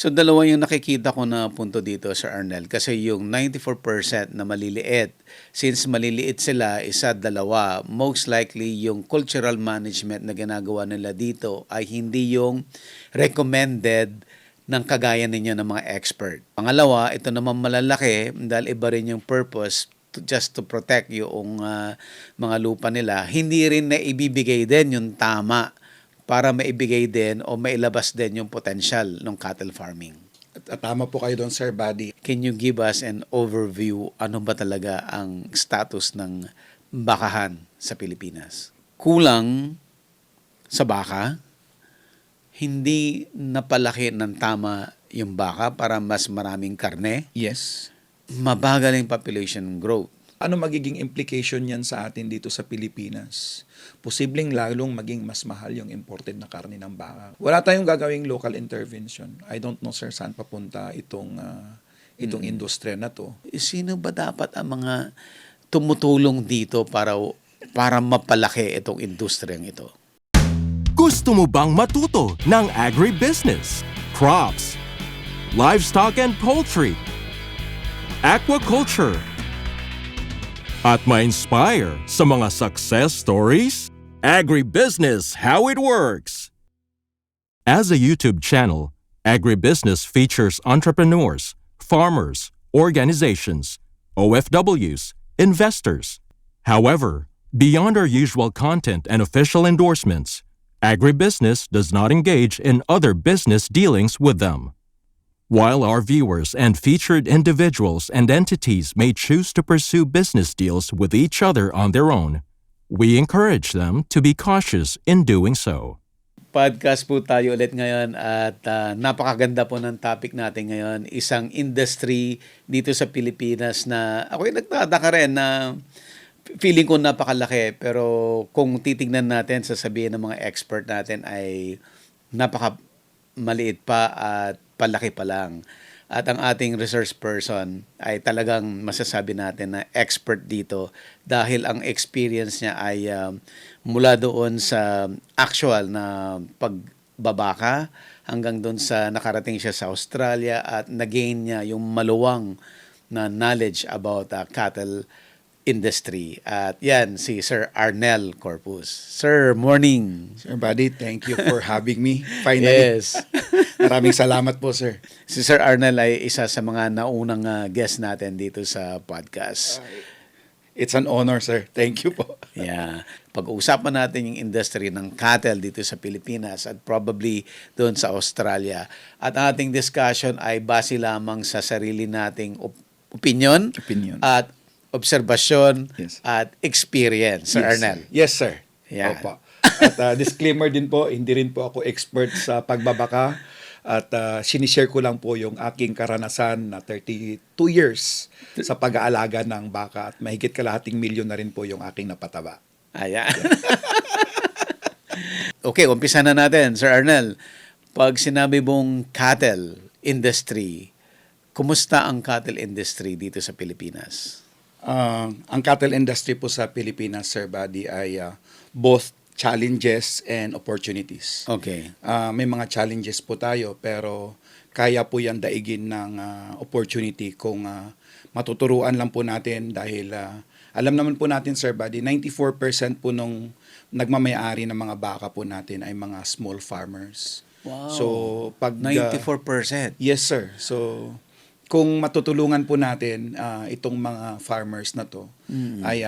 So dalawa yung nakikita ko na punto dito, Sir Arnel. Kasi yung 94% na maliliit, since maliliit sila, isa, dalawa, most likely yung cultural management na ginagawa nila dito ay hindi yung recommended ng kagaya ninyo ng mga expert. Pangalawa, ito naman malalaki dahil iba rin yung purpose just to protect yung mga lupa nila. Hindi rin na ibibigay din yung tama para maibigay din o mailabas din yung potential ng cattle farming. At tama po kayo doon, Sir Buddy. Can you give us an overview ano ba talaga ang status ng bakahan sa Pilipinas? Kulang sa baka, hindi napalaki ng tama yung baka para mas maraming karne, Yes. mabagal yung population growth. Ano magiging implication yan sa atin dito sa Pilipinas? Posibleng lalong maging mas mahal yung imported na karne ng baka. Wala tayong gagawing local intervention. I don't know, sir, saan papunta itong industriya na to. Sino ba dapat ang mga tumutulong dito para mapalaki itong industriyang ito? Gusto mo bang matuto ng agribusiness, crops, livestock and poultry, aquaculture, at ma-inspire sa mga success stories? Agribusiness How It Works! As a YouTube channel, Agribusiness features entrepreneurs, farmers, organizations, OFWs, investors. However, beyond our usual content and official endorsements, Agribusiness does not engage in other business dealings with them. While our viewers and featured individuals and entities may choose to pursue business deals with each other on their own, we encourage them to be cautious in doing so. Podcast po tayo ulit ngayon at napakaganda po ng topic natin ngayon. Isang industry dito sa Pilipinas na ako'y nagtataka rin na feeling ko napakalaki pero kung titignan natin, sasabihin ng mga expert natin ay maliit pa at palaki pa lang. At ang ating resource person ay talagang masasabi natin na expert dito dahil ang experience niya ay mula doon sa actual na pagbabaka hanggang doon sa nakarating siya sa Australia at nagain niya yung maluwang na knowledge about cattle industry. At yan, si Sir Arnel Corpus. Sir, morning. Sir Buddy, thank you for having me. Finally. Yes. Maraming salamat po, sir. Si Sir Arnel ay isa sa mga naunang guest natin dito sa podcast. It's an honor, sir. Thank you po. Yeah. Pag-uusapan natin yung industry ng cattle dito sa Pilipinas at probably doon sa Australia. At ating discussion ay base lamang sa sarili nating opinion. At obserbasyon Yes. at experience, Sir Yes, Arnel. Yes, sir. Yan. Opo. At disclaimer din po, hindi rin po ako expert sa pagbabaka. At sinishare ko lang po yung aking karanasan na 32 years sa pag-aalaga ng baka at mahigit kalahating milyon na rin po yung aking napataba. Ayan. Okay, umpisa na natin, Sir Arnel. Pag sinabi mong cattle industry, kumusta ang cattle industry dito sa Pilipinas? Ang cattle industry po sa Pilipinas, Sir Buddy, ay both challenges and opportunities. Okay. May mga challenges po tayo pero kaya po yan daigin ng opportunity kung matuturuan lang po natin dahil alam naman po natin, Sir Buddy, 94% po nung nagmamayari ng mga baka po natin ay mga small farmers. Wow. So, pag 94%. yes, sir. So, kung matutulungan po natin itong mga farmers na to, ay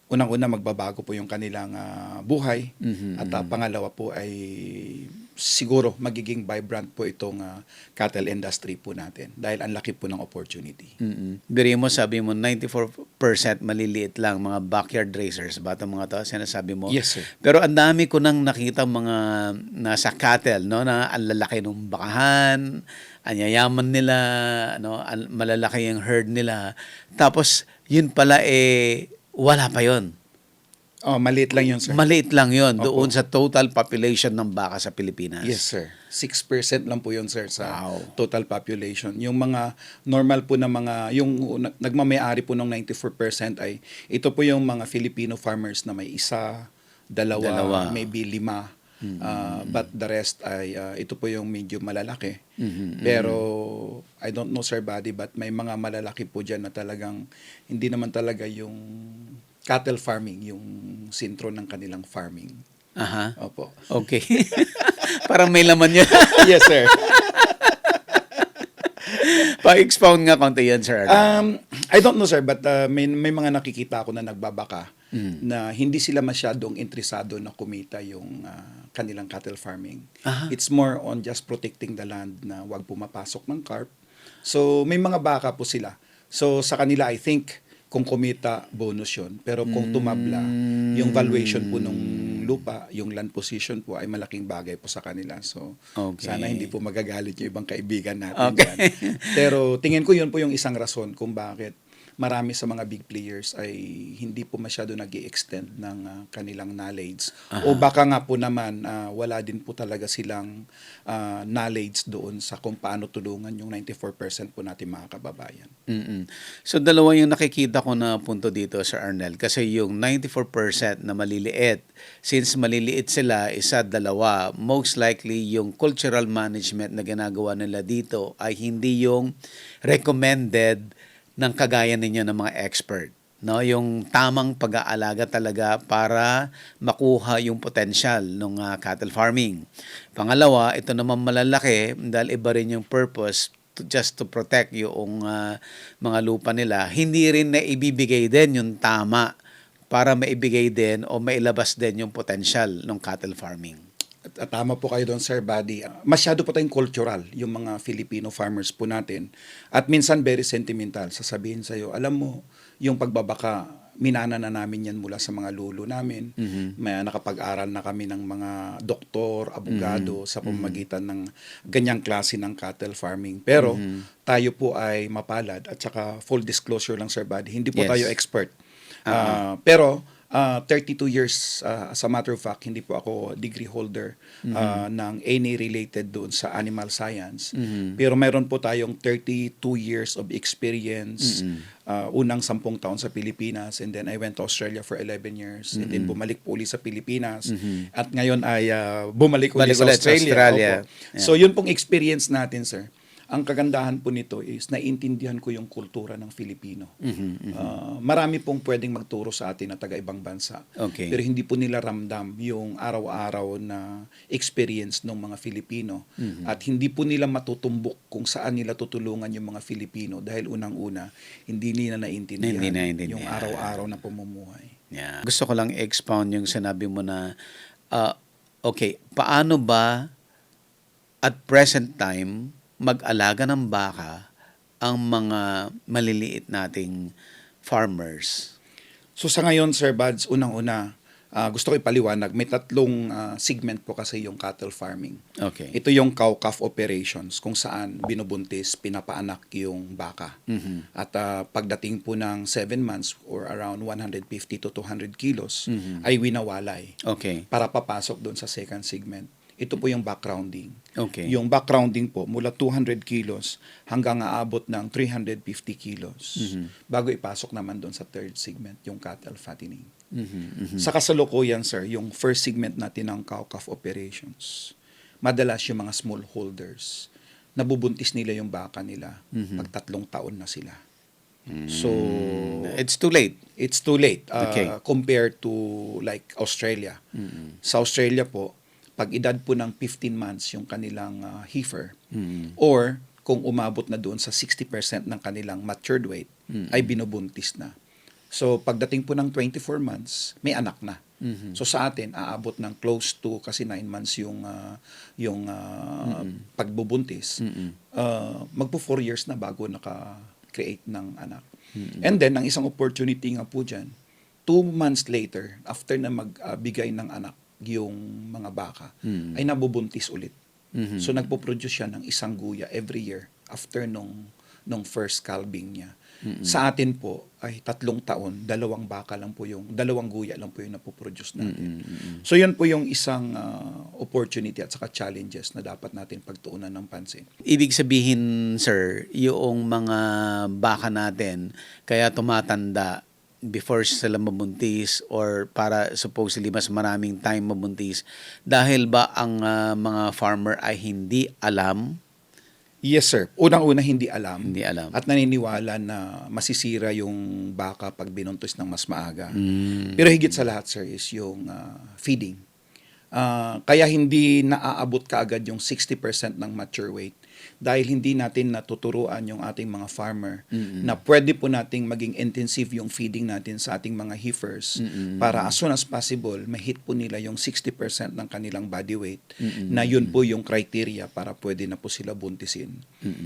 unang-una magbabago po yung kanilang buhay. At pangalawa po ay siguro magiging vibrant po itong cattle industry po natin dahil ang laki po ng opportunity. Biri mo, sabi mo, 94% maliliit lang, mga backyard racers ba itong mga to? Sinasabi mo? Yes, sir. Pero ang dami ko nang nakita mga nasa cattle, no, na ang lalaki ng bakahan, ang yayaman nila, no, malalaki yung herd nila. Tapos, yun pala wala pa yun. Oh, maliit lang yun, sir. Maliit lang yun Opo. doon sa total population ng baka sa Pilipinas. Yes, sir. 6% lang po yun, sir, sa Wow. total population. Yung mga normal po na mga, yung nagmamayari po ng 94% ay, ito po yung mga Filipino farmers na may isa, dalawa. Dalawa. Maybe 5. But the rest ay ito po yung medyo malalaki. Pero I don't know, Sir Buddy, but may mga malalaki po dyan na talagang hindi naman talaga yung cattle farming, yung sintro ng kanilang farming. Aha. Opo. Okay. Parang may laman yun. Yes, sir. Pa-expound nga konti yan, Sir Arnel. I don't know, sir, but may mga nakikita ako na nagbabaka na hindi sila masyadong interesado na kumita yung kanilang cattle farming. It's more on just protecting the land na wag pumapasok ng carp. So, may mga baka po sila. So, sa kanila, I think, kung kumita, bonus yun. Pero kung tumabla, yung valuation po nung lupa, yung land position po ay malaking bagay po sa kanila. So, Okay. sana hindi po magagalit yung ibang kaibigan natin Okay. dyan. Pero tingin ko yun po yung isang rason kung bakit marami sa mga big players ay hindi po masyado nag-i-extend ng kanilang knowledge. O baka nga po naman wala din po talaga silang knowledge doon sa kung paano tulungan yung 94% po natin mga kababayan. So, dalawa yung nakikita ko na punto dito, Sir Arnel. Kasi yung 94% na maliliit, since maliliit sila, isa, dalawa, most likely yung cultural management na ginagawa nila dito ay hindi yung recommended ng kagaya ninyo ng mga expert. No, yung tamang pag-aalaga talaga para makuha yung potential ng cattle farming. Pangalawa, ito naman malalaki dahil iba rin yung purpose just to protect yung mga lupa nila. Hindi rin na ibibigay din yung tama para maibigay din o mailabas din yung potential ng cattle farming. At tama po kayo doon, Sir Buddy. Masyado po tayong cultural, yung mga Filipino farmers po natin. At minsan very sentimental. Sasabihin sa'yo, alam mo, yung pagbabaka, minana na namin yan mula sa mga lolo namin. May nakapag-aral na kami ng mga doktor, abogado sa pamamagitan ng ganyang klase ng cattle farming. Pero tayo po ay mapalad at saka full disclosure lang, Sir Buddy, hindi po Yes. tayo expert. Pero 32 years, as a matter of fact, hindi po ako degree holder ng any related doon sa animal science. Pero meron po tayong 32 years of experience, unang 10 taon sa Pilipinas, and then I went to Australia for 11 years, and then bumalik po ulit sa Pilipinas, at ngayon ay bumalik ulit sa Balik ulit sa Australia. Australia. Opo. So yun pong experience natin, sir. Ang kagandahan po nito is naiintindihan ko yung kultura ng Filipino. Marami pong pwedeng magturo sa atin na taga-ibang bansa. Okay. Pero hindi po nila ramdam yung araw-araw na experience ng mga Filipino. At hindi po nila matutumbok kung saan nila tutulungan yung mga Filipino dahil unang-una, hindi nila naiintindihan, Hindi naiintindihan. yung araw-araw na pamumuhay. Yeah. Gusto ko lang expound yung sinabi mo na, okay, paano ba at present time mag-alaga ng baka ang mga maliliit nating farmers? So sa ngayon, Sir Buds, unang-una, gusto ko ipaliwanag, may tatlong segment po kasi yung cattle farming. Okay. Ito yung cow-calf operations kung saan binubuntis, pinapaanak yung baka. At pagdating po ng 7 months or around 150 to 200 kilos ay winawalay Okay. para papasok doon sa second segment. Ito po yung backgrounding. Okay. Yung backgrounding po mula 200 kilos hanggang aabot ng 350 kilos bago ipasok naman doon sa third segment, yung cattle fattening. Sa kasalukuyan, sir, yung first segment natin ng cow-calf operations, madalas yung mga smallholders, nabubuntis nila yung baka nila pag 3 taon na sila. So, It's too late. it's too late Okay. compared to like Australia. Sa Australia po, pag edad po ng 15 months yung kanilang heifer, or kung umabot na doon sa 60% ng kanilang matured weight, ay binubuntis na. So, pagdating po ng 24 months, may anak na. So, sa atin, aabot ng close to, kasi 9 months yung pagbubuntis, magpo 4 years na bago naka-create ng anak. And then, ang isang opportunity nga po dyan, 2 months later, after na magbigay ng anak, yung mga baka, ay nabubuntis ulit. So, nagpo-produce siya ng isang guya every year after nung first calving niya. Sa atin po, ay 3 taon, 2 baka lang po yung, 2 guya lang po yung napoproduce natin. So, yun po yung isang opportunity at saka challenges na dapat natin pagtuunan ng pansin. Ibig sabihin, sir, yung mga baka natin, kaya tumatanda, before sila mabuntis or para supposedly mas maraming time mabuntis dahil ba ang mga farmer ay hindi alam? Yes, sir. Unang-una, hindi alam. Hindi alam. At naniniwala na masisira yung baka pag binuntis ng mas maaga. Mm. Pero higit sa lahat, sir, is yung feeding. Kaya hindi naaabot kaagad yung 60% ng mature weight dahil hindi natin natuturuan yung ating mga farmer na pwede po nating maging intensive yung feeding natin sa ating mga heifers para as soon as possible, ma-hit po nila yung 60% ng kanilang body weight na yun po yung criteria para pwede na po sila buntisin.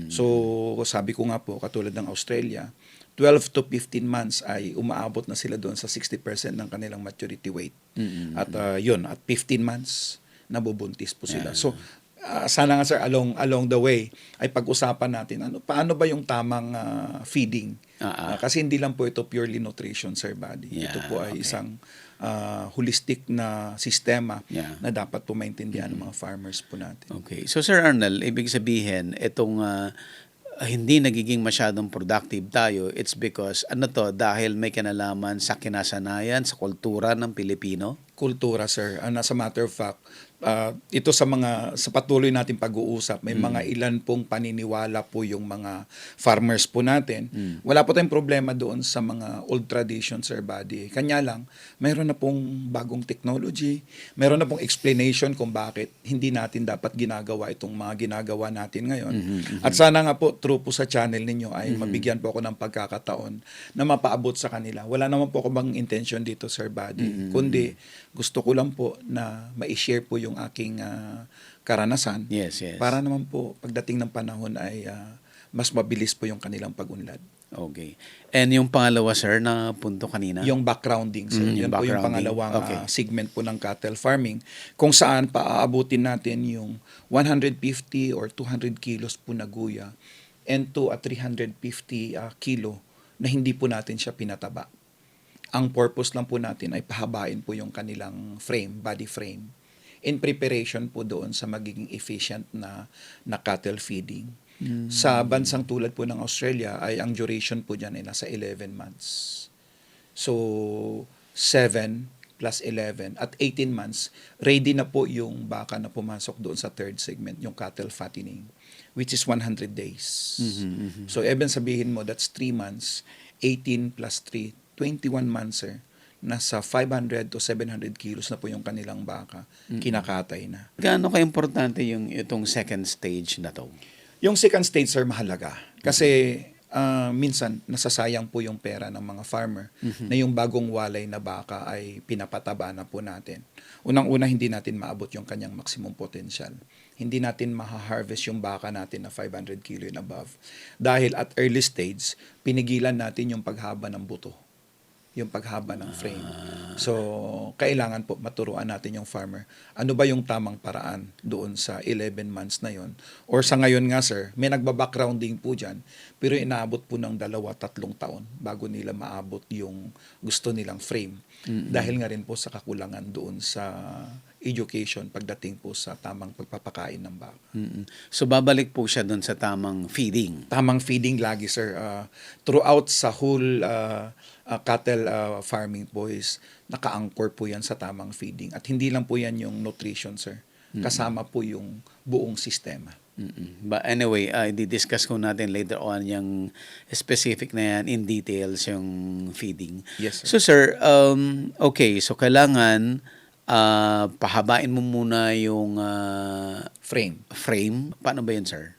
So, sabi ko nga po, katulad ng Australia, 12 to 15 months ay umaabot na sila doon sa 60% ng kanilang maturity weight. At yun, at 15 months, nabubuntis po sila. So, sana nga sir, along the way, ay pag-usapan natin, paano ba yung tamang feeding? Kasi hindi lang po ito purely nutrition, sir, body. Ito po ay isang holistic na sistema na dapat po maintindihan ng mga farmers po natin. Okay. So Sir Arnel, ibig sabihin, itong hindi nagiging masyadong productive tayo, it's because, dahil may kinalaman sa kinasanayan, sa kultura ng Pilipino? Kultura, sir. As a matter of fact, ito sa patuloy nating pag-uusap, may mga ilan pong paniniwala po yung mga farmers po natin. Wala po tayong problema doon sa mga old tradition, sir, body. Kanya lang, mayroon na pong bagong technology, mayroon na pong explanation kung bakit hindi natin dapat ginagawa itong mga ginagawa natin ngayon. At sana nga po, through po sa channel ninyo ay mabigyan po ako ng pagkakataon na mapaabot sa kanila. Wala naman po ako bang intention dito, sir, body. Kundi, gusto ko lang po na ma-share po yung aking karanasan. Yes. Para naman po, pagdating ng panahon ay mas mabilis po yung kanilang pag-unlad. Okay. And yung pangalawa, sir, na punto kanina? Yung backgrounding, sir. Yung Yan po yung backgrounding. pangalawang Okay. segment po ng cattle farming kung saan paaabutin natin yung 150 or 200 kilos po na guya and to 350 kilo na hindi po natin siya pinataba. Ang purpose lang po natin ay pahabain po yung kanilang frame, body frame, in preparation po doon sa magiging efficient na cattle feeding. Sa bansang tulad po ng Australia ay ang duration po dyan ay nasa 11 months. So, 7 plus 11 at 18 months, ready na po yung baka na pumasok doon sa third segment, yung cattle fattening, which is 100 days. So, even sabihin mo, that's 3 months, 18 plus 3, 21 months, sir, nasa 500 to 700 kilos na po yung kanilang baka, kinakatay na. Gaano ka-importante itong second stage na to? Yung second stage, sir, mahalaga. Kasi minsan, nasasayang po yung pera ng mga farmer na yung bagong walay na baka ay pinapataba na po natin. Unang-una, hindi natin maabot yung kanyang maximum potential. Hindi natin maha-harvest yung baka natin na 500 kilo and above. Dahil at early stage, pinigilan natin yung paghaba ng buto, yung paghaba ng frame. So, kailangan po maturuan natin yung farmer. Ano ba yung tamang paraan doon sa 11 months na yon? Or sa ngayon nga, sir, may nagba-backgrounding po dyan, pero inaabot po ng 2-3 taon bago nila maabot yung gusto nilang frame. Dahil nga rin po sa kakulangan doon sa education pagdating po sa tamang pagpapakain ng baka. So, babalik po siya doon sa tamang feeding? Tamang feeding lagi, sir. Throughout sa whole cattle farming boys, naka-anchor po yan sa tamang feeding. At hindi lang po yan yung nutrition, sir. Kasama po yung buong sistema. But anyway, i-discuss ko natin later on yung specific na yan in details yung feeding. Yes, sir. So sir, okay, so kailangan pahabain mo muna yung frame. Paano ba yun, sir?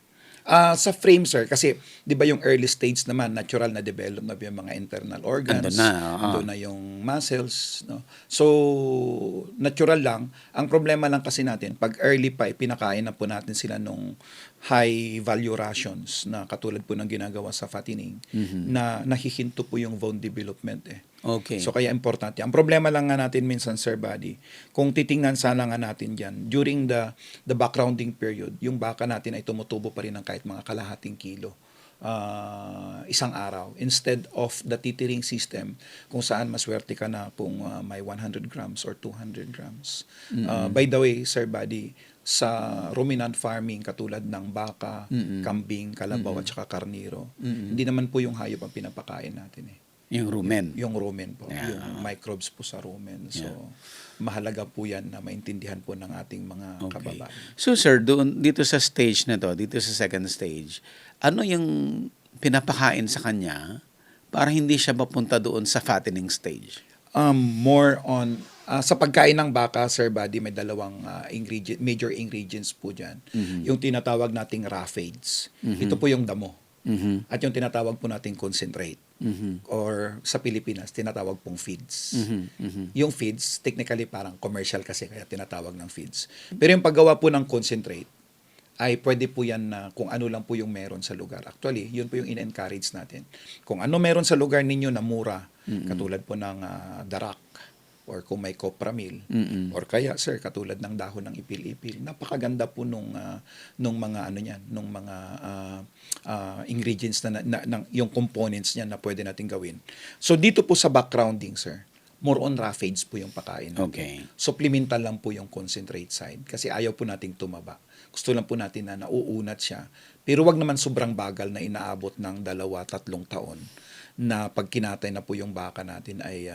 Sa frame, sir, kasi di ba yung early stage naman, natural na develop na yung mga internal organs, andun na yung muscles. No? So, natural lang. Ang problema lang kasi natin, pag early pa, pinakain na po natin sila nung high value rations na katulad po ng ginagawa sa fattening, na nahihinto po yung bone development eh. Okay. So kaya importante. Ang problema lang nga natin minsan, sir, body, kung titingnan sana nga natin dyan, during the backgrounding period, yung baka natin ay tumutubo pa rin ng kahit mga kalahating kilo isang araw. Instead of the teetering system, kung saan maswerte ka na kung may 100 grams or 200 grams. By the way, sir, body, sa ruminant farming katulad ng baka, kambing, kalabaw at saka karniro, hindi naman po yung hayop ang pinapakain natin eh. Yung rumen. Yung rumen po, Yeah. yung microbes po sa rumen. So, mahalaga po yan na maintindihan po ng ating mga Okay. kababayan. So sir, dito sa stage na to, dito sa second stage, ano yung pinapakain sa kanya para hindi siya mapunta doon sa fattening stage? More on sa pagkain ng baka, Sir Buddy, may dalawang major ingredients po dyan. Yung tinatawag nating raw feeds. Ito po yung damo. At yung tinatawag po nating concentrate. Or sa Pilipinas, tinatawag pong feeds. Yung feeds, technically parang commercial kasi kaya tinatawag ng feeds. Pero yung paggawa po ng concentrate, ay pwede po yan na kung ano lang po yung meron sa lugar. Actually, yun po yung in-encourage natin. Kung ano meron sa lugar ninyo na mura, katulad po ng darak, or kung may copramil, or kaya sir, katulad ng dahon ng ipil-ipil, napakaganda po nung mga ano niyan, nung mga ingredients yung components niyan na pwede natin gawin. So dito po sa backgrounding, sir, more on raw feeds po yung pakain natin. Okay. Supplemental lang po yung concentrate side kasi ayaw po nating tumaba. Gusto lang po natin na nauunat siya. Pero wag naman sobrang bagal na inaabot ng 2-3 taon na pag kinatay na po yung baka natin ay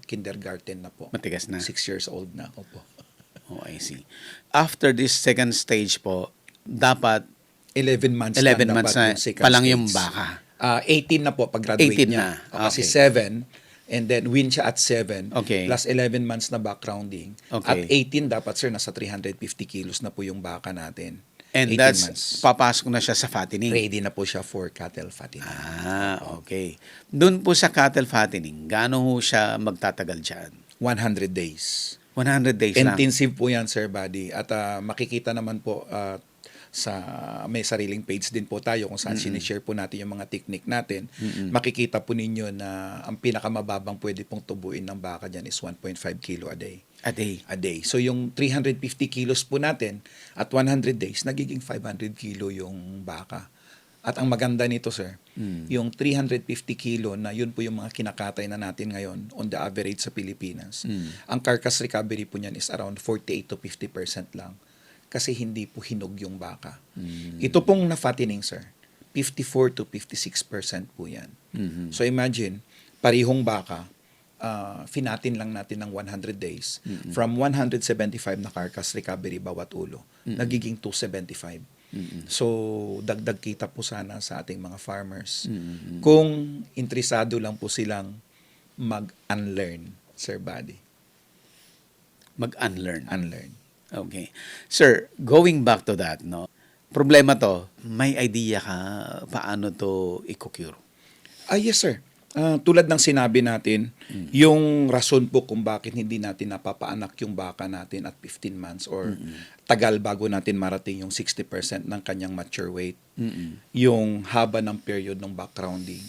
kindergarten na po. Matigas na. 6 years old na. Opo. Oh, I see. After this second stage po, dapat 11 months 11 na months dapat na yung second pa lang stage. yung baka. 18 na po pag-graduate 18 niya. na. Kasi Okay. 7 and then win siya at 7 Okay. plus 11 months na backgrounding. Okay. At 18 dapat sir nasa 350 kilos na po yung baka natin. And 18 that's, months. papasok na siya sa fattening. Ready na po siya for cattle fattening. Okay. Doon po sa cattle fattening, gaano ho siya magtatagal dyan? 100 days. 100 days lang. Intensive po yan, Sir Buddy. At makikita naman po sa may sariling page din po tayo kung saan sinishare po natin yung mga technique natin. Makikita po ninyo na ang pinakamababang pwede pong tubuin ng baka dyan is 1.5 kilo a day. A day. A day. So yung 350 kilos po natin at 100 days, nagiging 500 kilo yung baka. At ang maganda nito, sir, yung 350 kilo na yun po yung mga kinakatay na natin ngayon on the average sa Pilipinas. Ang carcass recovery po niyan is around 48 to 50% lang kasi hindi po hinog yung baka. Ito pong na-fattening, sir, 54 to 56% po yan. So imagine, parihong baka, finatin lang natin ng 100 days. From 175 na carcass recovery bawat ulo, nagiging 275. So, dagdag kita po sana sa ating mga farmers. Kung interesado lang po silang mag-unlearn, Sir Buddy. Mag-unlearn. Unlearn. Okay. Sir, going back to that, no? Problema to, may idea ka paano to i-cure? Yes, sir. Tulad ng sinabi natin, yung rason po kung bakit hindi natin napapaanak yung baka natin at 15 months or tagal bago natin marating yung 60% ng kanyang mature weight, yung haba ng period ng backgrounding,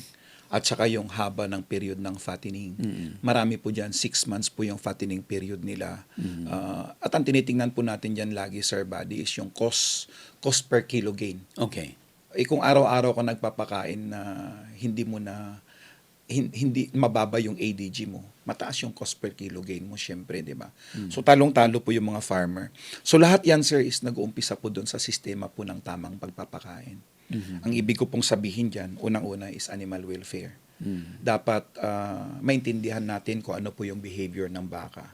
at saka yung haba ng period ng fattening. Marami po dyan, 6 months po yung fattening period nila. At ang tinitingnan po natin dyan lagi, Sir Buddy, is yung cost per kilo gain. Okay. Kung araw-araw ka nagpapakain na hindi mababa yung ADG mo, mataas yung cost per kilo gain mo, syempre, di ba? So, talong-talo po yung mga farmer. So, lahat yan, sir, is nag-uumpisa po doon sa sistema po ng tamang pagpapakain. Ang ibig ko pong sabihin dyan, unang-una is animal welfare. Dapat maintindihan natin kung ano po yung behavior ng baka.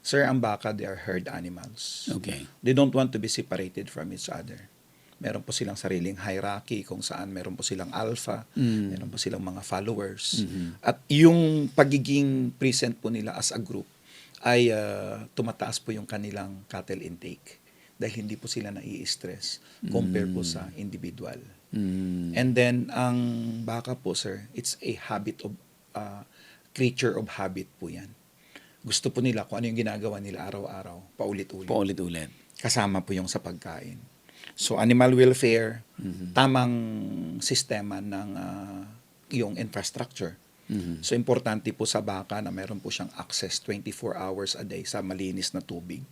Sir, ang baka, they are herd animals. Okay. They don't want to be separated from each other. Meron po silang sariling hierarchy kung saan meron po silang alpha, meron po silang mga followers. At yung pagiging present po nila as a group ay tumataas po yung kanilang cattle intake dahil hindi po sila nai-stress compare po sa individual. And then, ang baka po, sir, it's a habit of, creature of habit po yan. Gusto po nila kung ano yung ginagawa nila araw-araw, paulit-ulit. Paulit-ulit. Kasama po yung sa pagkain. So, animal welfare, tamang sistema ng yung infrastructure. So, importante po sa baka na meron po siyang access 24 hours a day sa malinis na tubig.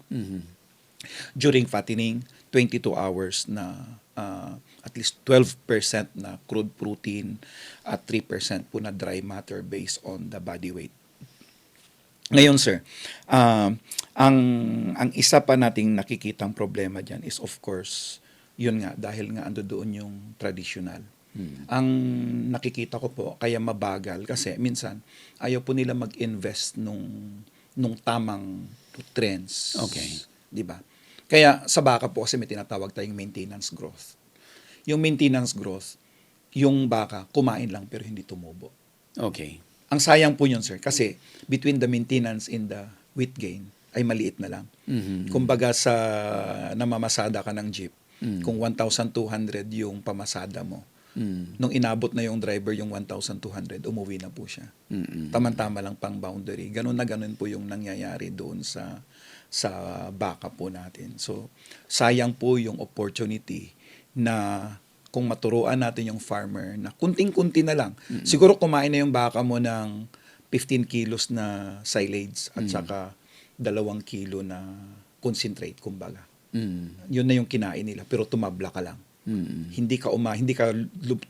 During fattening, 22 hours na at least 12% na crude protein at 3% po na dry matter based on the body weight. Ngayon, sir, ang isa pa nating nakikitang problema dyan is of course, yun nga, dahil nga ando doon yung traditional. Ang nakikita ko po, kaya mabagal kasi minsan ayaw po nila mag-invest nung tamang trends. Okay. Di ba? Kaya sa baka po kasi may tinatawag tayong maintenance growth. Yung maintenance growth, yung baka kumain lang pero hindi tumubo. Okay. Ang sayang po yun, sir, kasi between the maintenance and the weight gain ay maliit na lang. Kumbaga sa namamasada ka ng jeep, kung 1,200 yung pamasada mo, nung inabot na yung driver yung 1,200, umuwi na po siya. Tama-tama lang pang boundary. Ganun na ganun po yung nangyayari doon sa baka po natin. So, sayang po yung opportunity na kung maturuan natin yung farmer na kunting-kunti na lang. Siguro kumain na yung baka mo ng 15 kilos na silage at saka 2 kilo na concentrate, kumbaga. Yun na yung kinain nila, pero tumabla ka lang. Hindi ka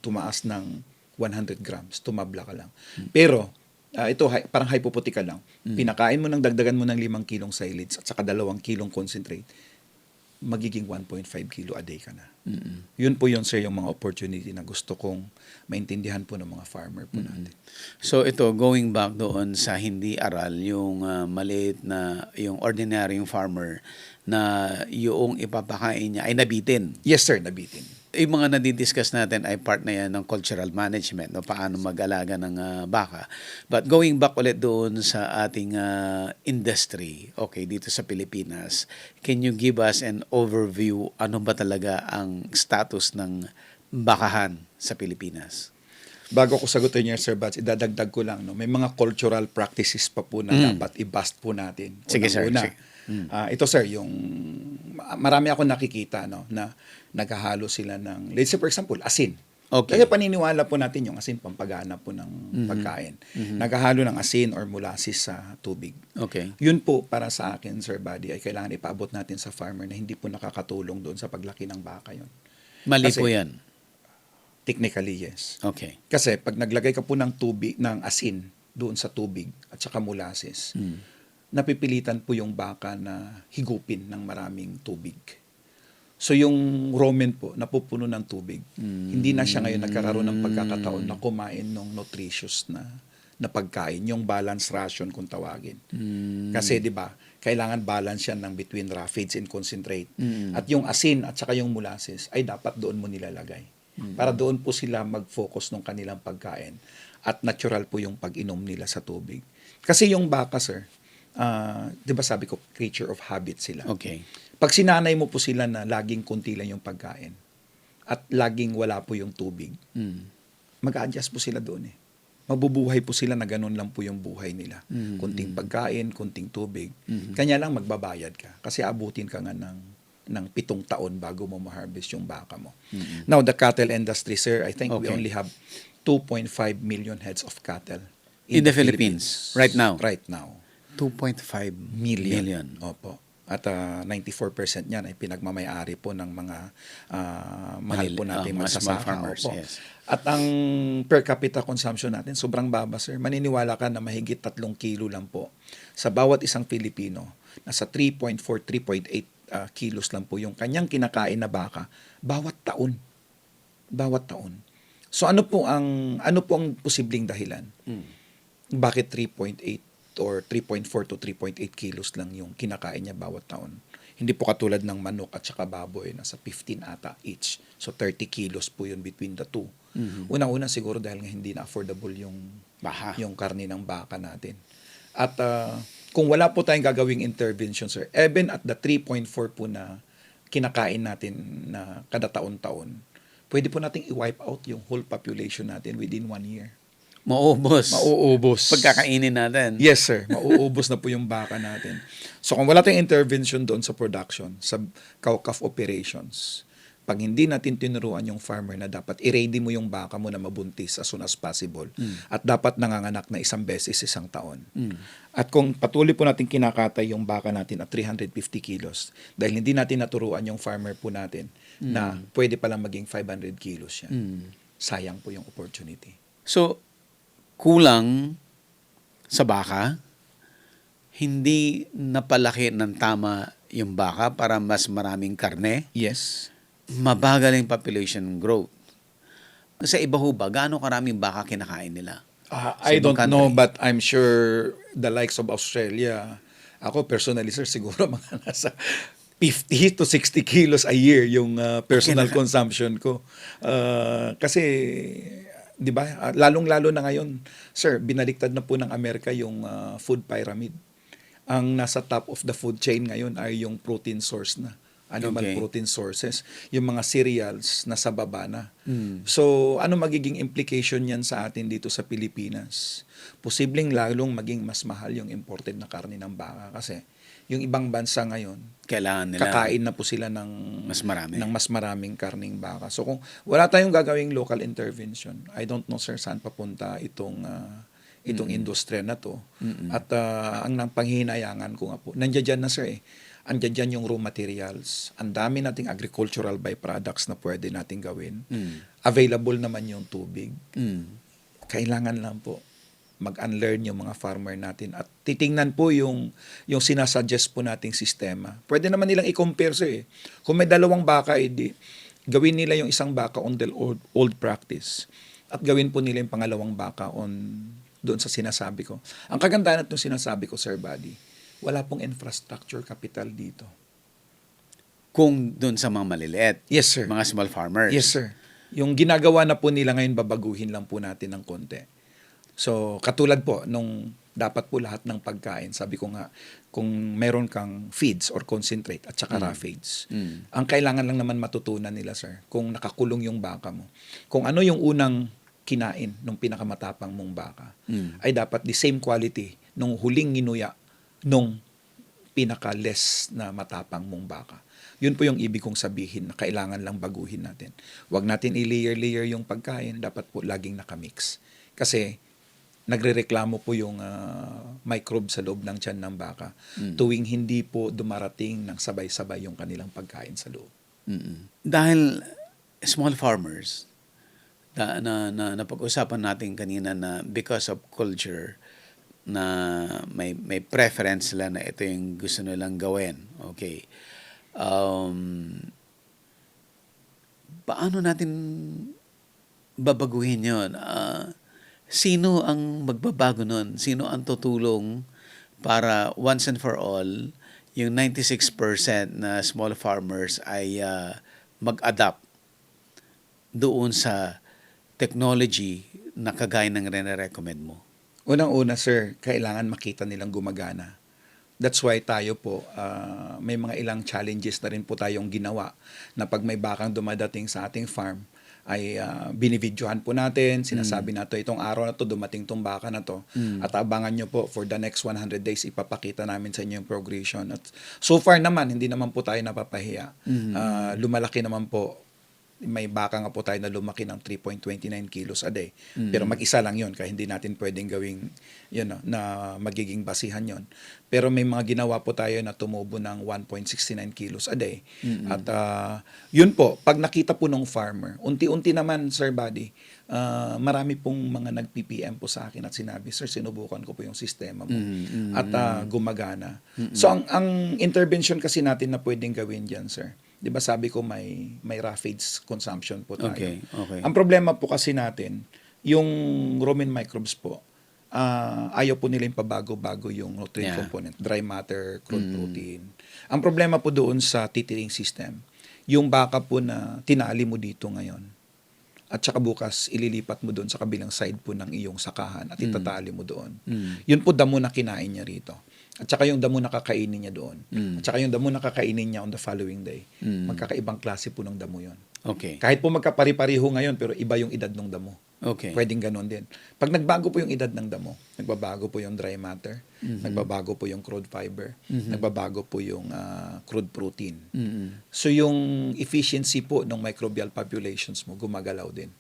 tumaas ng 100 grams, tumabla ka lang. Pero ito parang hypothetical lang. Pinakain mo ng dagdagan mo ng 5 kilong silage at saka 2 kilong concentrate, magiging 1.5 kilo a day ka na. Yun po yun, sir, yung mga opportunity na gusto kong maintindihan po ng mga farmer po natin. So ito, going back doon sa hindi aral, yung maliit na, yung ordinary farmer na yung ipapakain niya ay nabitin. Yes, sir, nabitin. Yung mga nadidiscuss natin ay part na yan ng cultural management, no? Paano mag-alaga ng baka. But going back ulit doon sa ating industry, okay, dito sa Pilipinas, can you give us an overview, ano ba talaga ang status ng bakahan sa Pilipinas? Bago ko sagutin niya, Sir Bats, idadagdag ko lang, no? May mga cultural practices pa po na dapat i-bust po natin. Sige, sir. Una. Sige. Ito, sir, yung marami ako nakikita, no, na naghahalo sila ng, let's say for example, asin. Okay. Kasi paniniwala po natin yung asin, pampagana po ng pagkain. Naghahalo ng asin or molasses sa tubig. Okay. Yun po, para sa akin, Sir Buddy, ay kailangan ipaabot natin sa farmer na hindi po nakakatulong doon sa paglaki ng baka yun. Mali Kasi- po yan. Technically, yes. Okay. Kasi pag naglagay ka po ng tubig, ng asin doon sa tubig at saka molasses, napipilitan po yung baka na higupin ng maraming tubig. So yung rumen po, napupuno ng tubig. Hindi na siya ngayon nagkakaroon ng pagkakataon na kumain ng nutritious na pagkain, yung balance ration kung tawagin. Kasi 'di ba, kailangan balance yan ng between raw feeds and concentrate. At yung asin at saka yung molasses ay dapat doon mo nilalagay. Para doon po sila mag-focus ng kanilang pagkain at natural po yung pag-inom nila sa tubig. Kasi yung baka, sir, 'di ba sabi ko, creature of habit sila. Okay. Pag sinanay mo po sila na laging kunti lang yung pagkain at laging wala po yung tubig, mag-a-adjust po sila doon eh. Mabubuhay po sila na ganun lang po yung buhay nila. Kunting pagkain, kunting tubig. Kanya lang magbabayad ka kasi abutin ka nga ng 7 taon bago mo ma-harvest yung baka mo. Now, the cattle industry, sir, I think we Okay. only have 2.5 million heads of cattle In the Philippines, right now? Right now. 2.5 million. Opo. At 94% niyan ay pinagmamayari po ng mga mahal po natin mga small magsasaka. farmers, Opo. yes. At ang per capita consumption natin, sobrang baba, sir. Maniniwala ka na mahigit 3 kilo lang po. Sa bawat isang Pilipino, nasa 3.4, 3.8 kilos lang po yung kanyang kinakain na baka bawat taon. Bawat taon. So ano po ang posibleng dahilan? Bakit 3.8 or 3.4 to 3.8 kilos lang yung kinakain niya bawat taon? Hindi po katulad ng manok at saka baboy, nasa 15 ata each. So 30 kilos po yun between the two. Unang-una siguro dahil nga hindi na affordable yung karne ng baka natin. At kung wala po tayong gagawing intervention, sir, even at the 3.4 po na kinakain natin na kada taon-taon, pwede po nating i-wipe out yung whole population natin within 1 year. Mauubos. Mauubos. Pagkakainin natin. Yes, sir. Mauubos na po yung baka natin. So kung wala tayong intervention doon sa production, sa cow-calf operations, pag hindi natin tinuruan yung farmer na dapat i-ready mo yung baka mo na mabuntis as soon as possible at dapat nanganganak na 1 beses isang taon. At kung patuloy po natin kinakatay yung baka natin at 350 kilos dahil hindi natin naturuan yung farmer po natin na pwede palang maging 500 kilos yan. Sayang po yung opportunity. So, kulang sa baka, hindi napalaki ng tama yung baka para mas maraming karne, Yes. mabagal yung population growth. Sa iba ho ba, gaano karaming baka kinakain nila? I ibang don't know, country? but I'm sure the likes of Australia, ako personally, sir, siguro mga nasa 50 to 60 kilos a year yung personal Kinaka- consumption ko. Kasi, di ba, lalong-lalo na ngayon, sir, binaliktad na po ng Amerika yung food pyramid. Ang nasa top of the food chain ngayon ay yung protein source na. Animal Okay. protein sources, yung mga cereals nasa baba na. So, ano magiging implication yan sa atin dito sa Pilipinas? Posibleng lalong maging mas mahal yung imported na karne ng baka kasi yung ibang bansa ngayon, Kailangan nila kakain na po sila ng mas marami. ng mas maraming karning baka. So kung wala tayong gagawing local intervention, I don't know sir saan papunta itong industriya na to. At ang nang panghinayangan ko nga po, nandiyan dyan na sir andiyan dyan yung raw materials. Ang dami nating agricultural byproducts na pwede nating gawin. Available naman yung tubig. Kailangan lang po mag-unlearn yung mga farmer natin at titingnan po yung sinasuggest po nating sistema. Pwede naman nilang i-compare sir. Kung may 2 baka, edi gawin nila yung isang baka on the old practice at gawin po nila yung pangalawang baka doon sa sinasabi ko. Ang kagandahan ng sinasabi ko, Sir Buddy, wala pong infrastructure capital dito. Kung dun sa mga maliliit, Yes, sir. mga small farmers. Yes, sir. Yung ginagawa na po nila ngayon, babaguhin lang po natin ng konti. So, katulad po, nung dapat po lahat ng pagkain, sabi ko nga, kung meron kang feeds or concentrate at saka raw feeds, ang kailangan lang naman matutunan nila, sir, kung nakakulong yung baka mo. Kung ano yung unang kinain nung pinakamatapang mong baka, ay dapat the same quality nung huling ginuya nung pinaka-less na matapang mong baka. Yun po yung ibig kong sabihin na kailangan lang baguhin natin. Huwag natin i-layer-layer yung pagkain, dapat po laging nakamix. Kasi nagrereklamo po yung microbe sa loob ng tiyan ng baka tuwing hindi po dumarating ng sabay-sabay yung kanilang pagkain sa loob. Dahil small farmers, na napag-usapan natin kanina na because of culture, na may preference sila na ito yung gusto nilang gawin. Okay. Paano natin babaguhin yun? Sino ang magbabago nun? Sino ang tutulong para once and for all, yung 96% na small farmers ay mag-adapt doon sa technology na kagaya ng recommend mo? Unang-una, sir, kailangan makita nilang gumagana. That's why tayo po, may mga ilang challenges na rin po tayong ginawa na pag may bakang dumadating sa ating farm, ay binibidyohan po natin, sinasabi nato itong araw na to, dumating tong baka na to, at abangan nyo po for the next 100 days, ipapakita namin sa inyo yung progression. At so far naman, hindi naman po tayo napapahiya. Lumalaki naman po, may baka nga po tayo na lumaki ng 3.29 kilos a day. Pero mag-isa lang yon kaya hindi natin pwedeng gawing na magiging basihan yon. Pero may mga ginawa po tayo na tumubo ng 1.69 kilos a day. At yun po, pag nakita po ng farmer, unti-unti naman, Sir Buddy, marami pong mga nag-PPM po sa akin at sinabi, Sir, sinubukan ko po yung sistema mo. At gumagana. So, ang intervention kasi natin na pwedeng gawin dyan, Sir, di ba sabi ko may raw feeds consumption po tayo. Okay. Ang problema po kasi natin, yung rumen microbes po, ayaw po nila yung pabago-bago yung nutrient component, dry matter, crude protein. Ang problema po doon sa titering system, yung baka po na tinali mo dito ngayon, at saka bukas ililipat mo doon sa kabilang side po ng iyong sakahan at itatali mo doon. Yun po damo na kinain niya rito. At saka yung damo na kakainin niya doon. At saka yung damo na kakainin niya on the following day. Magkakaibang klase po ng damo yun. Okay. Kahit po magkapari-pariho ngayon, pero iba yung edad ng damo. Okay. Pwedeng ganon din. Pag nagbago po yung edad ng damo, nagbabago po yung dry matter, nagbabago po yung crude fiber, nagbabago po yung crude protein. So yung efficiency po ng microbial populations mo, gumagalaw din.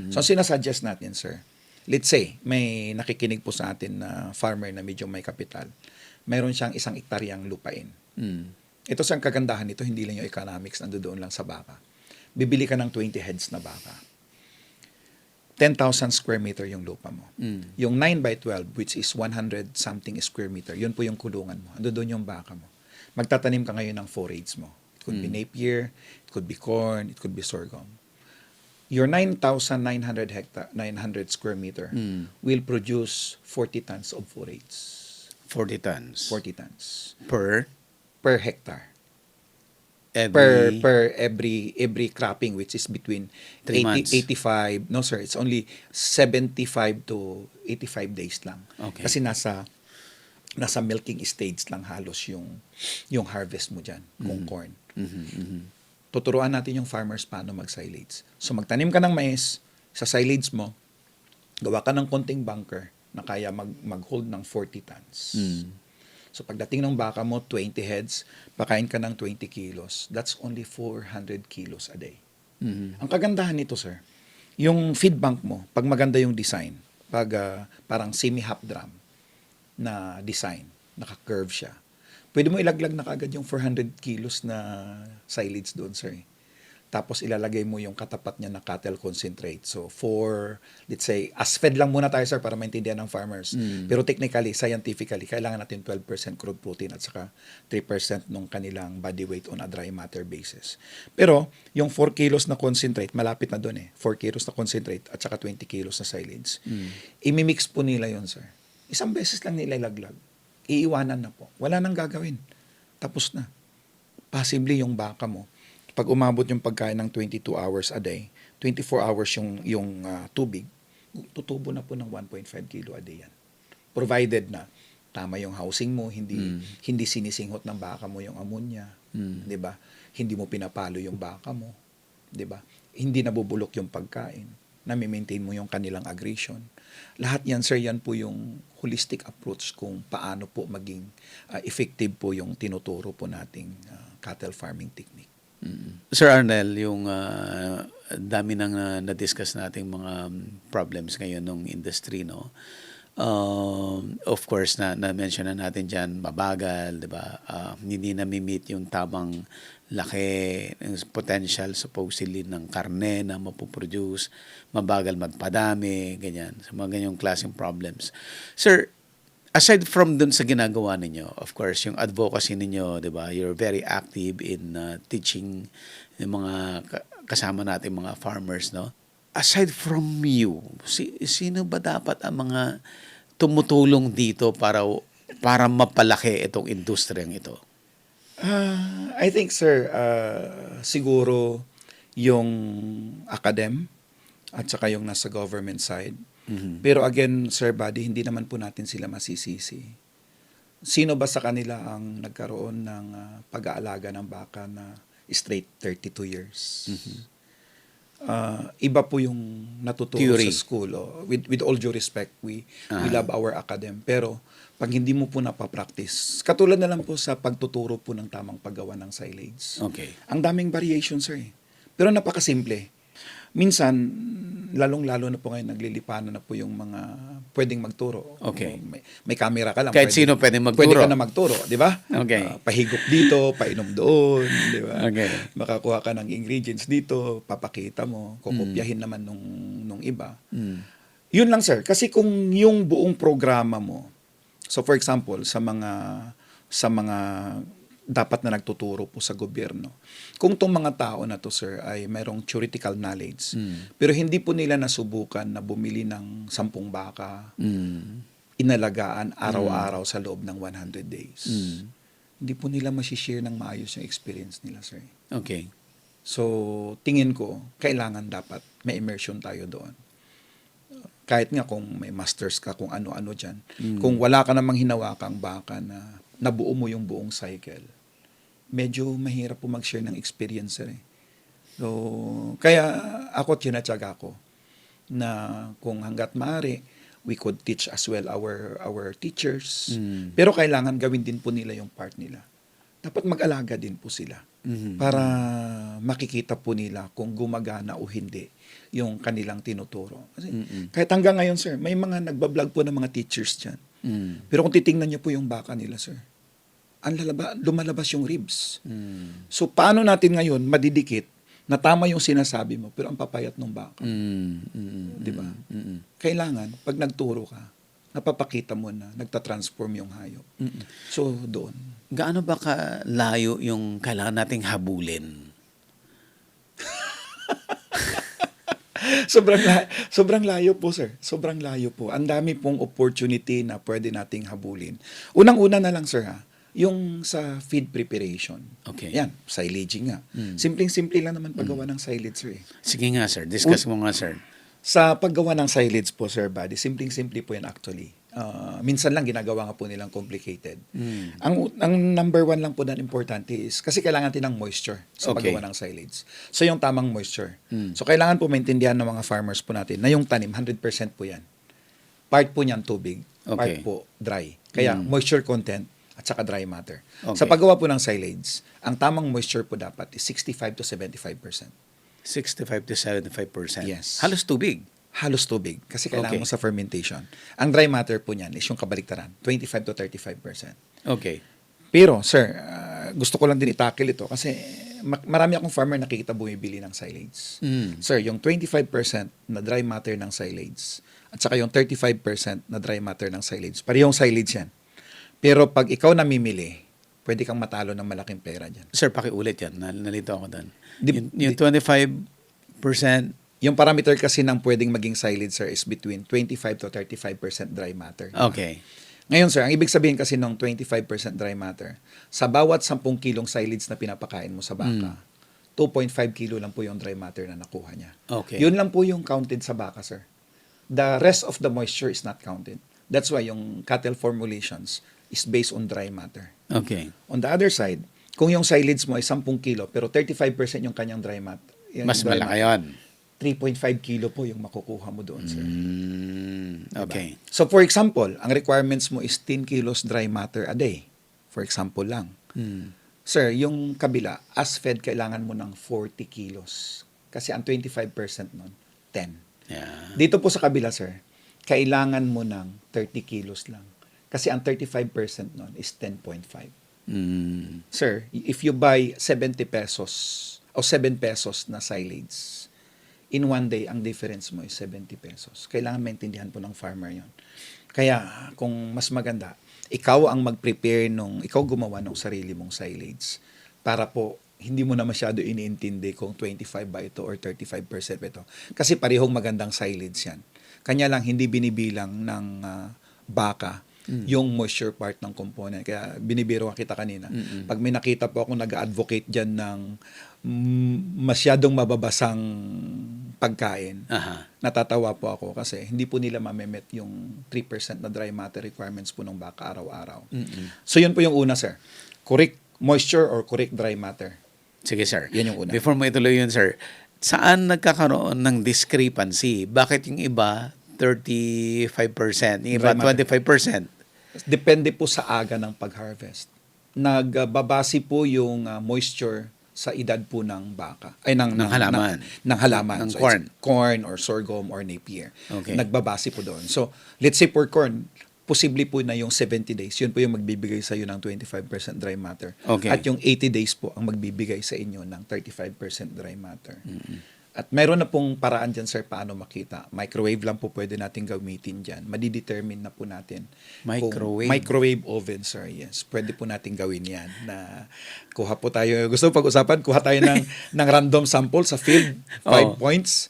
So ang sinasuggest natin, sir, let's say, may nakikinig po sa atin na farmer na medyo may kapital. Mayroon siyang 1 hektaryang lupain. Ito sa kagandahan nito, hindi lang yung economics, nandoon lang sa baka. Bibili ka ng 20 heads na baka. 10,000 square meter yung lupa mo. Yung 9 by 12, which is 100 something square meter, yun po yung kulungan mo. Nandoon yung baka mo. Magtatanim ka ngayon ng forage mo. It could be napier, it could be corn, it could be sorghum. your 900 square meter will produce 40 tons of forates. 40 tons. 40 tons Per per hectare. every Per every cropping, which is between 3 months. 85, no sir, it's only 75 to 85 days lang. Okay. Kasi nasa milking stage lang halos yung harvest mo diyan kung corn. Tuturuan natin yung farmers paano mag-silage. So magtanim ka ng mais, sa silage mo, gawa ka ng konting bunker na kaya mag-hold ng 40 tons. So pagdating ng baka mo, 20 heads, pakain ka ng 20 kilos. That's only 400 kilos a day. Ang kagandahan nito, sir, yung feed bank mo, pag maganda yung design, pag parang semi-half drum na design, naka-curve siya, pwede mo ilaglag na kagad yung 400 kilos na silage doon, sir. Tapos ilalagay mo yung katapat niya na cattle concentrate. So let's say, as fed lang muna tayo, sir, para maintindihan ng farmers. Pero technically, scientifically, kailangan natin 12% crude protein at saka 3% nung kanilang body weight on a dry matter basis. Pero yung 4 kilos na concentrate, malapit na doon 4 kilos na concentrate at saka 20 kilos na silage. Imimix po nila yon, sir. Isang beses lang nila ilaglag. Iiwanan na po. Wala nang gagawin. Tapos na. Possibly yung baka mo, pag umabot yung pagkain ng 22 hours a day, 24 hours yung tubig, tutubo na po ng 1.5 kilo a day yan. Provided na tama yung housing mo, hindi sinisinghot ng baka mo yung ammonia, 'di ba? Hindi mo pinapalo yung baka mo, 'di ba? Hindi nabubulok yung pagkain, nami-maintain mo yung kanilang aggression. Lahat yan, sir, yan po yung holistic approach kung paano po maging effective po yung tinuturo po nating cattle farming technique. Sir Arnel, yung dami nang na-discuss nating mga problems ngayon ng industry, no? Of course, na-mention na natin dyan, mabagal, di ba? Hindi na-meet yung tamang laki, yung potential supposedly ng karne na mapuproduce, mabagal magpadami, ganyan. So, mga ganyang klaseng problems. Sir, aside from dun sa ginagawa ninyo, of course, yung advocacy ninyo, di ba, you're very active in teaching yung mga kasama natin mga farmers, no? Aside from you, sino ba dapat ang mga tumutulong dito para mapalaki itong industriyang ito? I think, sir, siguro yung academ at saka yung nasa government side. Pero again, Sir Buddy, hindi naman po natin sila masisisi. Sino ba sa kanila ang nagkaroon ng pag-aalaga ng baka na straight 32 years? Iba po yung natuturo Theory. sa school. With all due respect, we love our academ. Pero pag hindi mo po napapractice, katulad na lang po sa pagtuturo po ng tamang paggawa ng silage. Okay. Ang daming variation, sir. Pero napakasimple. Minsan, lalong-lalo na po ngayon, naglilipanan na po yung mga pwedeng magturo. Okay. May camera ka lang. Kahit sino pwedeng magturo. Pwede ka na magturo, di ba? Okay. Pahigop dito, painom doon, di ba? Okay. Makakuha ka ng ingredients dito, papakita mo, kukopyahin naman nung iba. Yun lang, sir. Kasi kung yung buong programa mo, so for example, sa mga dapat na nagtuturo po sa gobyerno. Kung tong mga tao na to, sir, ay mayroong theoretical knowledge, pero hindi po nila nasubukan na bumili ng 10 baka, inalagaan araw-araw sa loob ng 100 days. Hindi po nila masishare ng maayos yung experience nila, sir. Okay. So, tingin ko, kailangan dapat may immersion tayo doon. Kahit nga kung may masters ka, kung ano-ano dyan. Kung wala ka namang hinawakang baka na nabuo mo yung buong cycle, medyo mahirap po mag-share ng experience, sir. So, kaya ako tinatyaga ko na kung hanggat maaari, we could teach as well our teachers. Pero kailangan gawin din po nila yung part nila. Dapat mag-alaga din po sila para makikita po nila kung gumagana o hindi yung kanilang tinuturo. Kasi kahit hanggang ngayon, sir, may mga nagbablog po ng mga teachers dyan. Pero kung titingnan niyo po yung baka nila, sir, lumalabas yung ribs. So, paano natin ngayon madidikit na tama yung sinasabi mo, pero ang papayat ng baka? Di ba? Kailangan, pag nagturo ka, napapakita mo na nagtatransform yung hayop. So, doon. Gaano ba kalayo yung kailangan nating habulin? sobrang layo po, sir. Sobrang layo po. Ang dami pong opportunity na pwede nating habulin. Unang-una na lang, sir, yung sa feed preparation. Okay. Yan, silaging nga. Simpleng-simple lang naman paggawa ng silage, sir. Sige nga, sir. Discuss mo nga, sir. Sa paggawa ng silage po, Sir Buddy, simpleng-simple po yan actually. Minsan lang ginagawa nga po nilang complicated. Ang number one lang po na importante is kasi kailangan din ng moisture sa Okay. paggawa ng silage. So yung tamang moisture. So kailangan po maintindihan ng mga farmers po natin na yung tanim 100% po yan. Part po niyan tubig, part Okay. po dry. Kaya moisture content at saka dry matter. Okay. Sa paggawa po ng silage, ang tamang moisture po dapat is 65 to 75%. 65 to 75%. Yes. Halos tubig. Halos tubig kasi kailangan Okay. mo sa fermentation. Ang dry matter po niyan is yung kabaliktaran, 25 to 35%. Okay. Pero sir, gusto ko lang din itakil ito kasi marami akong farmer nakikita bumibili ng silage. Sir, yung 25% na dry matter ng silage at saka yung 35% na dry matter ng silage, parehong silage yan. Pero pag ikaw namimili, pwede kang matalo ng malaking pera dyan. Sir, pakiulit yan. Nalito ako doon. Di- Yung 25%. Yung parameter kasi ng pwedeng maging silage, sir, is between 25 to 35% dry matter. Okay. Ngayon, sir, ang ibig sabihin kasi ng 25% dry matter, sa bawat 10 kilong silage na pinapakain mo sa baka, 2.5 kilo lang po yung dry matter na nakuha niya. Okay. Yun lang po yung counted sa baka, sir. The rest of the moisture is not counted. That's why yung cattle formulations is based on dry matter. Okay. On the other side, kung yung silage mo ay 10 kilo, pero 35% yung kanyang dry matter. Mas malaki yun. 3.5 kilo po yung makukuha mo doon, sir. Okay. So for example, ang requirements mo is 10 kilos dry matter a day. For example lang. Sir, yung kabila, as fed, kailangan mo ng 40 kilos. Kasi ang 25% nun, 10. Yeah. Dito po sa kabila, sir, kailangan mo ng 30 kilos lang. Kasi ang 35% nun is 10.5. Sir, if you buy 70 pesos o 7 pesos na silage, in one day, ang difference mo is 70 pesos. Kailangan maintindihan po ng farmer yon. Kaya, kung mas maganda, ikaw ang mag-prepare ikaw gumawa ng sarili mong silage para po hindi mo na masyado iniintindi kung 25 ba ito or 35% ba ito. Kasi parehong magandang silage yan. Kanya lang hindi binibilang ng baka yung moisture part ng component. Kaya binibiro kita kanina. Pag may nakita po ako nag-advocate dyan ng masyadong mababasang pagkain, natatawa po ako kasi hindi po nila mamemet yung 3% na dry matter requirements po ng baka araw-araw. So yun po yung una, sir. Correct moisture or correct dry matter. Sige, sir. Yan yung una. Before mo ituloy yun, sir, saan nagkakaroon ng discrepancy? Bakit yung iba 35%, yung iba Dry matter. 25%? Depende po sa aga ng pag-harvest. Nagbabase po yung moisture sa edad po ng baka. Ay, ng halaman. Ng halaman. Ng So, corn. it's corn or sorghum or napier. Okay. Nagbabase po doon. So, let's say for corn, posible po na yung 70 days. Yun po yung magbibigay sa iyo ng 25% dry matter. Okay. At yung 80 days po ang magbibigay sa inyo ng 35% dry matter. At meron na pong paraan dyan, sir, paano makita. Microwave lang po pwede natin gamitin dyan. Madidetermine na po natin. Microwave? Microwave oven, sir, yes. Pwede po natin gawin yan. Na kuha po tayo, gusto mo pag-usapan, kuha tayo ng random sample sa field, 5 points.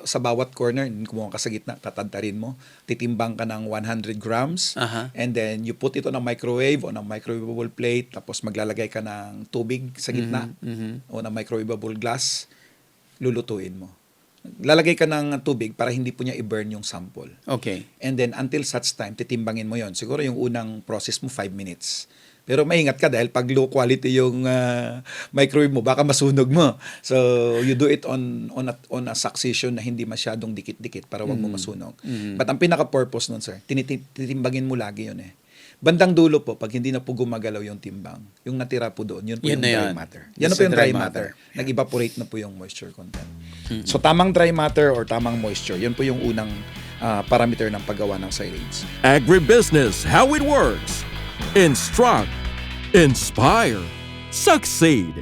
Sa bawat corner, kumuha ka sa gitna, tatantarin mo. Titimbang ka ng 100 grams. And then, you put it on a microwave, on a microwavable plate, tapos maglalagay ka ng tubig sa gitna, on a microwavable glass, lulutuin mo. Lalagay ka ng tubig para hindi po niya i-burn yung sample. Okay. And then, until such time, titimbangin mo yon. Siguro yung unang process mo, 5 minutes. Pero maingat ka dahil pag low quality yung microwave mo, baka masunog mo. So, you do it on a succession na hindi masyadong dikit-dikit para wag mo masunog. But ang pinaka-purpose nun, sir, titimbangin mo lagi yun eh. Bandang dulo po, pag hindi na po gumagalaw yung timbang, yung natira po doon, yun po Yun yung na dry yun. matter. That's Yan na po the yung dry dry matter. matter. Nag-evaporate na po yung moisture content. So, tamang dry matter or tamang moisture, yun po yung unang parameter ng paggawa ng silage. Agribusiness, how it works. Instruct, inspire, succeed.